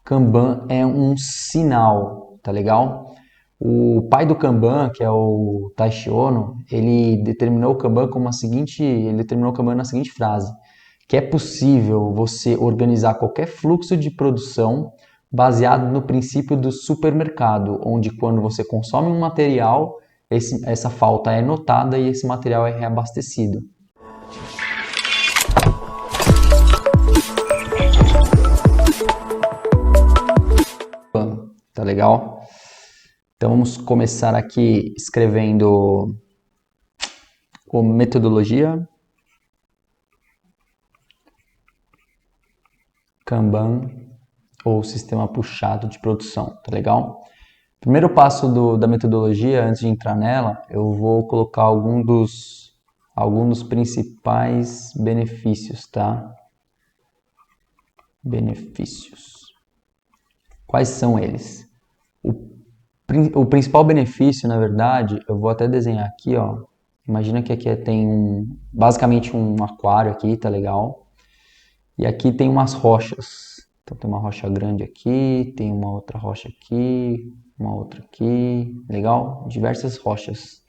Kanban é um sinal, tá legal? O pai do Kanban, que é o Taishi Ono, ele determinou o Kanban na seguinte frase, que é possível você organizar qualquer fluxo de produção baseado no princípio do supermercado, onde quando você consome um material, essa falta é notada e esse material é reabastecido. Tá legal? Então vamos começar aqui escrevendo a metodologia Kanban ou sistema puxado de produção, tá legal? Primeiro passo da metodologia, antes de entrar nela, eu vou colocar alguns dos principais benefícios, tá? Benefícios. Quais são eles? O principal benefício, na verdade, eu vou até desenhar aqui, ó. Imagina que aqui tem basicamente um aquário aqui, tá legal? E aqui tem umas rochas. Então tem uma rocha grande aqui, tem uma outra rocha aqui, uma outra aqui, legal? Diversas rochas.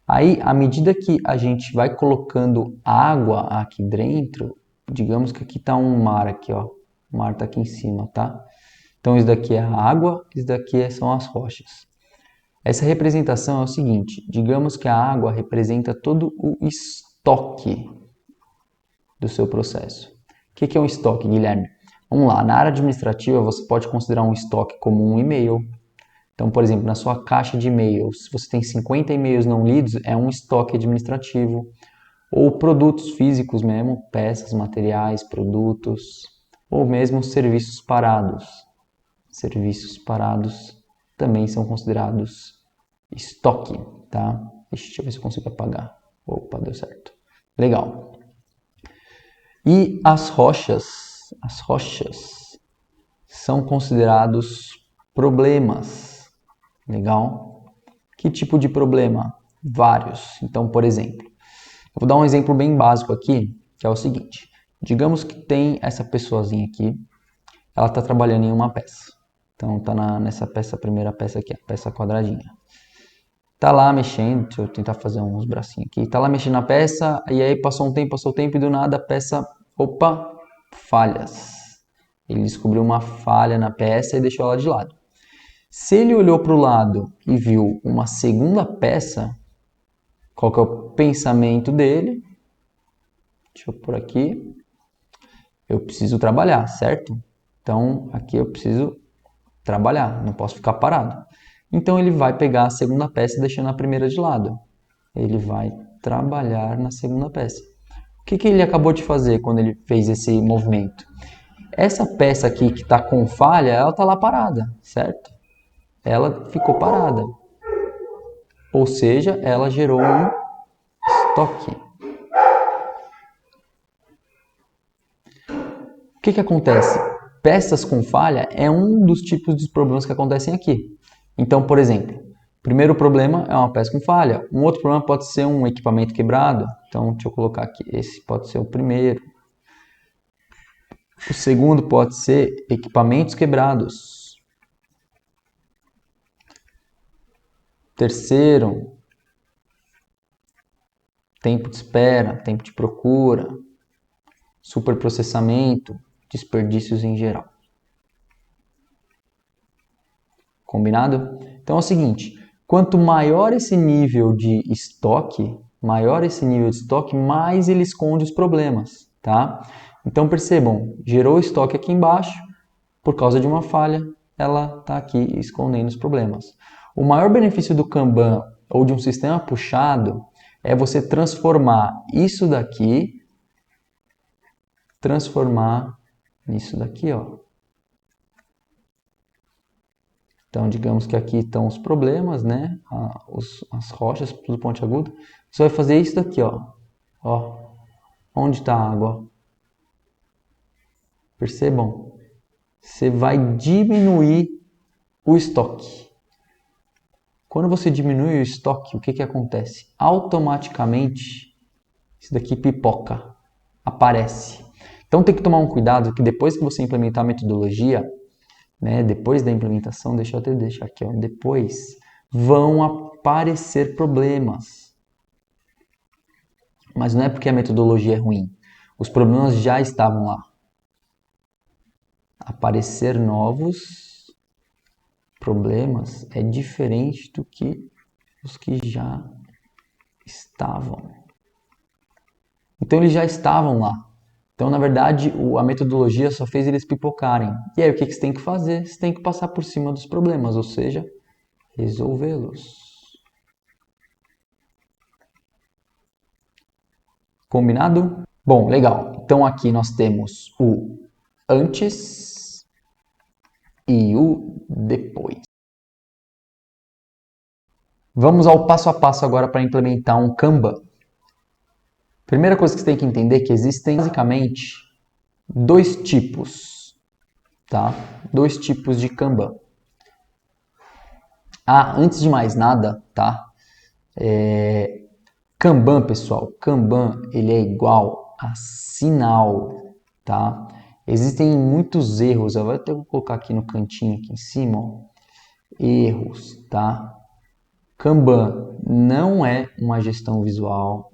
Aí, à medida que a gente vai colocando água aqui dentro, digamos que aqui tá um mar aqui, ó. O mar tá aqui em cima, tá? Então isso daqui é a água, isso daqui são as rochas. Essa representação é o seguinte, digamos que a água representa todo o estoque do seu processo. O que é um estoque, Guilherme? Vamos lá, na área administrativa você pode considerar um estoque como um e-mail. Então, por exemplo, na sua caixa de e-mails, se você tem 50 e-mails não lidos, é um estoque administrativo. Ou produtos físicos mesmo, peças, materiais, produtos, ou mesmo serviços parados. Serviços parados também são considerados estoque, tá? Deixa eu ver se eu consigo apagar. Opa, deu certo. Legal. E as rochas são considerados problemas. Legal? Que tipo de problema? Vários. Então, por exemplo, eu vou dar um exemplo bem básico aqui, que é o seguinte. Digamos que tem essa pessoazinha aqui, ela está trabalhando em uma peça. Então, está nessa peça, primeira peça aqui, a peça quadradinha. Tá lá mexendo, deixa eu tentar fazer uns bracinhos aqui. Tá lá mexendo na peça, e aí passou o tempo, e do nada a peça, opa, falhas. Ele descobriu uma falha na peça e deixou ela de lado. Se ele olhou para o lado e viu uma segunda peça, qual que é o pensamento dele? Deixa eu pôr aqui. Eu preciso trabalhar, certo? Então, aqui eu preciso trabalhar, não posso ficar parado. Então, ele vai pegar a segunda peça deixando a primeira de lado. Ele vai trabalhar na segunda peça. O que ele acabou de fazer quando ele fez esse movimento? Essa peça aqui que está com falha, ela está lá parada, certo? Ela ficou parada. Ou seja, ela gerou um estoque. O que acontece? Peças com falha é um dos tipos de problemas que acontecem aqui. Então, por exemplo, o primeiro problema é uma peça com falha. Um outro problema pode ser um equipamento quebrado. Então, deixa eu colocar aqui. Esse pode ser o primeiro. O segundo pode ser equipamentos quebrados. Terceiro, tempo de espera, tempo de procura, superprocessamento, desperdícios em geral. Combinado? Então é o seguinte, quanto maior esse nível de estoque, mais ele esconde os problemas, tá? Então percebam, gerou estoque aqui embaixo, por causa de uma falha, ela está aqui escondendo os problemas. O maior benefício do Kanban ou de um sistema puxado é você transformar isso daqui, nisso daqui, ó. Então, digamos que aqui estão os problemas, né? As rochas do pontiagudo. Você vai fazer isso daqui, ó. Ó, onde está a água? Percebam? Você vai diminuir o estoque. Quando você diminui o estoque, o que acontece? Automaticamente, isso daqui pipoca, aparece. Então tem que tomar um cuidado que depois que você implementar a metodologia, né, depois da implementação, deixa eu até deixar aqui, ó, depois vão aparecer problemas. Mas não é porque a metodologia é ruim. Os problemas já estavam lá. Aparecer novos problemas é diferente do que os que já estavam. Então eles já estavam lá. Então, na verdade, a metodologia só fez eles pipocarem. E aí, o que você tem que fazer? Você tem que passar por cima dos problemas, ou seja, resolvê-los. Combinado? Bom, legal. Então, aqui nós temos o antes e o depois. Vamos ao passo a passo agora para implementar um Kanban. Primeira coisa que você tem que entender é que existem basicamente dois tipos, tá? Dois tipos de Kanban. Antes de mais nada, tá? Kanban, pessoal, Kanban ele é igual a sinal, tá? Existem muitos erros, eu vou até colocar aqui no cantinho aqui em cima, ó. Erros, tá? Kanban não é uma gestão visual.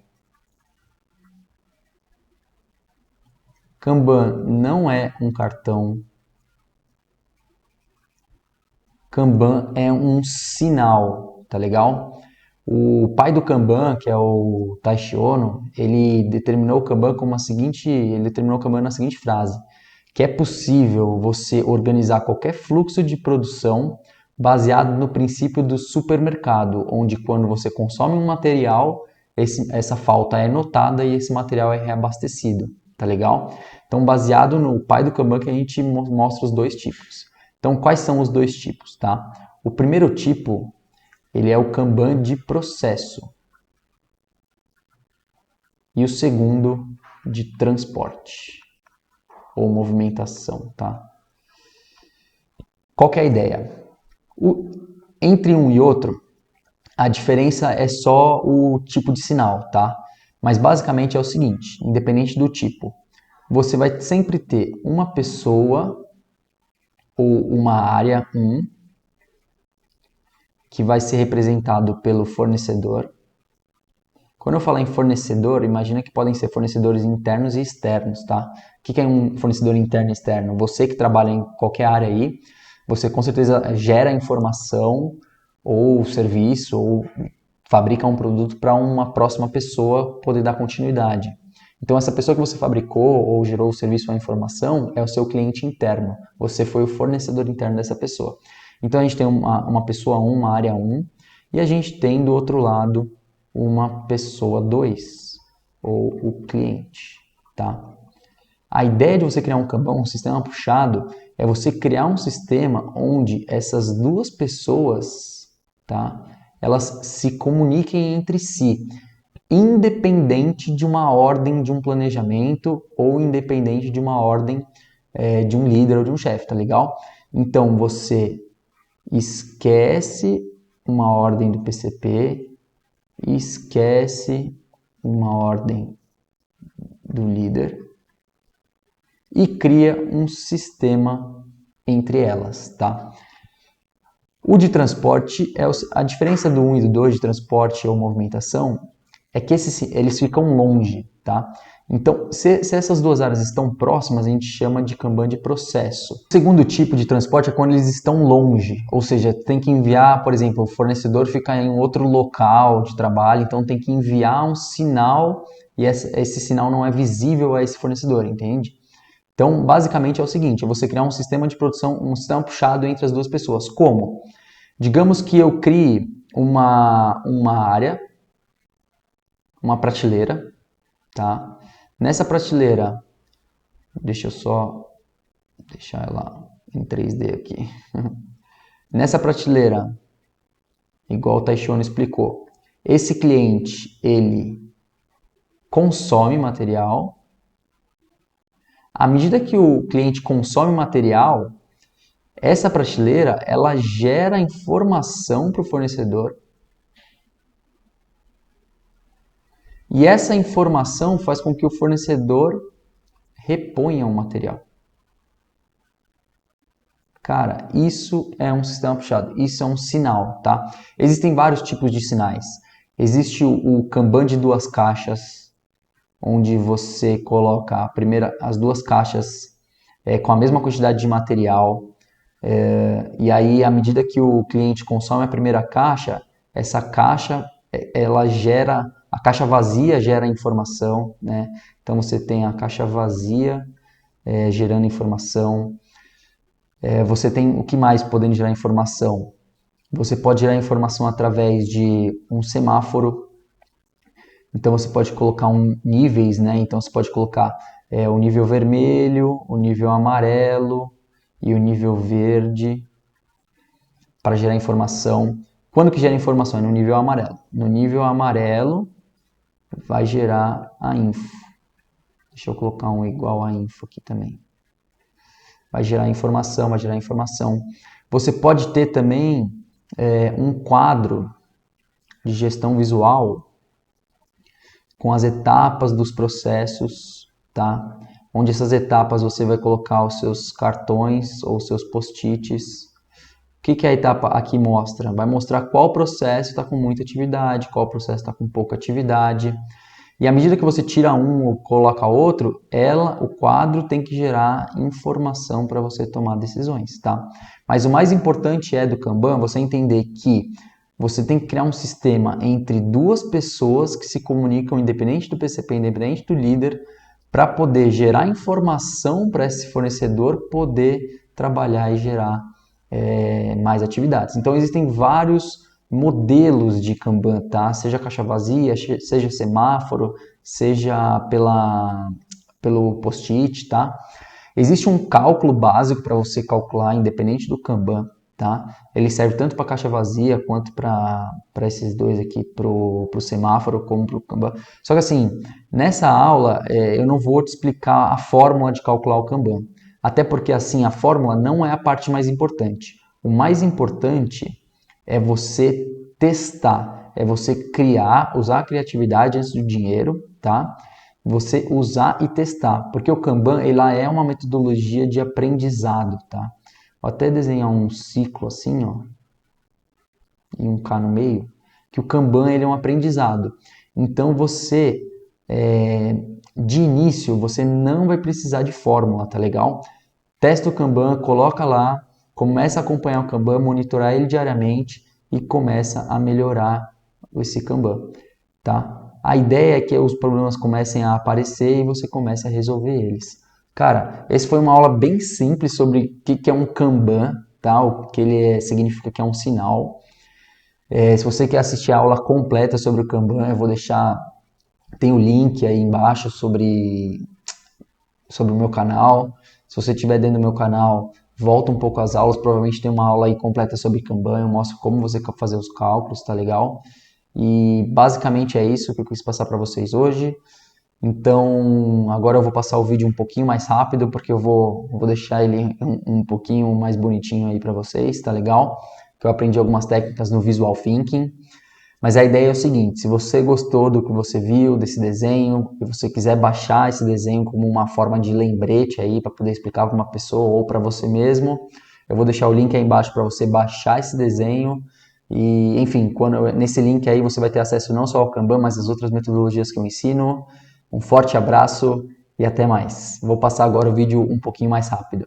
Kanban não é um cartão. Kanban é um sinal, tá legal? O pai do Kanban, que é o Taishi Ono, ele determinou o Kanban na seguinte frase, que é possível você organizar qualquer fluxo de produção baseado no princípio do supermercado, onde quando você consome um material, essa falta é notada e esse material é reabastecido, tá legal? Então, baseado no pai do Kanban que a gente mostra os dois tipos. Então, quais são os dois tipos, tá? O primeiro tipo, ele é o Kanban de processo. E o segundo, de transporte ou movimentação, tá? Qual que é a ideia? Entre um e outro, a diferença é só o tipo de sinal, tá? Mas basicamente é o seguinte, independente do tipo, você vai sempre ter uma pessoa ou uma área 1 que vai ser representado pelo fornecedor. Quando eu falar em fornecedor, imagina que podem ser fornecedores internos e externos, tá? O que é um fornecedor interno e externo? Você que trabalha em qualquer área aí, você com certeza gera informação ou serviço ou fabrica um produto para uma próxima pessoa poder dar continuidade. Então, essa pessoa que você fabricou ou gerou o serviço ou a informação é o seu cliente interno. Você foi o fornecedor interno dessa pessoa. Então, a gente tem uma pessoa 1, uma área 1, e a gente tem do outro lado uma pessoa 2, ou o cliente, tá? A ideia de você criar um Kanban, um sistema puxado, é você criar um sistema onde essas duas pessoas, tá? Elas se comuniquem entre si, independente de uma ordem de um planejamento ou independente de uma ordem de um líder ou de um chefe, tá legal? Então você esquece uma ordem do PCP, esquece uma ordem do líder e cria um sistema entre elas, tá? O de transporte, a diferença do 1 e do 2 de transporte ou movimentação é que eles ficam longe, tá? Então, se essas duas áreas estão próximas, a gente chama de Kanban de processo. O segundo tipo de transporte é quando eles estão longe, ou seja, tem que enviar, por exemplo, o fornecedor fica em outro local de trabalho, então tem que enviar um sinal e esse sinal não é visível a esse fornecedor, entende? Então, basicamente é o seguinte, é você criar um sistema de produção, um sistema puxado entre as duas pessoas. Como? Digamos que eu crie uma área, uma prateleira, tá? Nessa prateleira, deixa eu só deixar ela em 3D aqui. Nessa prateleira, igual o Taishi Ono explicou, esse cliente, ele consome material. À medida que o cliente consome material, essa prateleira, ela gera informação para o fornecedor. E essa informação faz com que o fornecedor reponha o material. Cara, isso é um sistema puxado, isso é um sinal, tá? Existem vários tipos de sinais. Existe o Kanban de duas caixas, onde você coloca as duas caixas com a mesma quantidade de material, e aí à medida que o cliente consome a primeira caixa, essa caixa ela gera, a caixa vazia gera informação, né? Então você tem a caixa vazia gerando informação. Você tem o que mais podendo gerar informação? Você pode gerar informação através de um semáforo. Então você pode colocar níveis, né? Então você pode colocar o nível vermelho, o nível amarelo e o nível verde para gerar informação. Quando que gera informação? É no nível amarelo. No nível amarelo vai gerar a info. Deixa eu colocar um igual a info aqui também. Vai gerar informação, vai gerar informação. Você pode ter também um quadro de gestão visual com as etapas dos processos, tá? Onde essas etapas você vai colocar os seus cartões ou seus post-its. O que a etapa aqui mostra? Vai mostrar qual processo está com muita atividade, qual processo está com pouca atividade. E à medida que você tira um ou coloca outro, o quadro tem que gerar informação para você tomar decisões, tá? Mas o mais importante do Kanban você entender que você tem que criar um sistema entre duas pessoas que se comunicam, independente do PCP, independente do líder, para poder gerar informação para esse fornecedor poder trabalhar e gerar mais atividades. Então existem vários modelos de Kanban, tá? Seja caixa vazia, seja semáforo, seja pelo post-it, tá? Existe um cálculo básico para você calcular, independente do Kanban, tá? Ele serve tanto para caixa vazia quanto para esses dois aqui, para o semáforo como para o Kanban. Só que assim, nessa aula eu não vou te explicar a fórmula de calcular o Kanban. Até porque assim, a fórmula não é a parte mais importante. O mais importante é você testar, é você criar, usar a criatividade antes do dinheiro, tá? Você usar e testar, porque o Kanban ela é uma metodologia de aprendizado, tá? Vou até desenhar um ciclo assim, ó, e um K no meio, que o Kanban ele é um aprendizado. Então você, de início, você não vai precisar de fórmula, tá legal? Testa o Kanban, coloca lá, começa a acompanhar o Kanban, monitorar ele diariamente e começa a melhorar esse Kanban, tá? A ideia é que os problemas comecem a aparecer e você comece a resolver eles. Cara, essa foi uma aula bem simples sobre o que é um Kanban, tá? O que ele significa que é um sinal. Se você quer assistir a aula completa sobre o Kanban, eu vou deixar, tem o link aí embaixo sobre o meu canal. Se você estiver dentro do meu canal, volta um pouco às aulas, provavelmente tem uma aula aí completa sobre Kanban, eu mostro como você fazer os cálculos, tá legal? E basicamente é isso que eu quis passar para vocês hoje. Então, agora eu vou passar o vídeo um pouquinho mais rápido, porque eu vou deixar ele um pouquinho mais bonitinho aí para vocês, tá legal? Que eu aprendi algumas técnicas no Visual Thinking. Mas a ideia é o seguinte, se você gostou do que você viu, desse desenho, e você quiser baixar esse desenho como uma forma de lembrete aí para poder explicar para uma pessoa ou para você mesmo, eu vou deixar o link aí embaixo para você baixar esse desenho e, enfim, nesse link aí você vai ter acesso não só ao Kanban, mas às outras metodologias que eu ensino. Um forte abraço e até mais. Vou passar agora o vídeo um pouquinho mais rápido.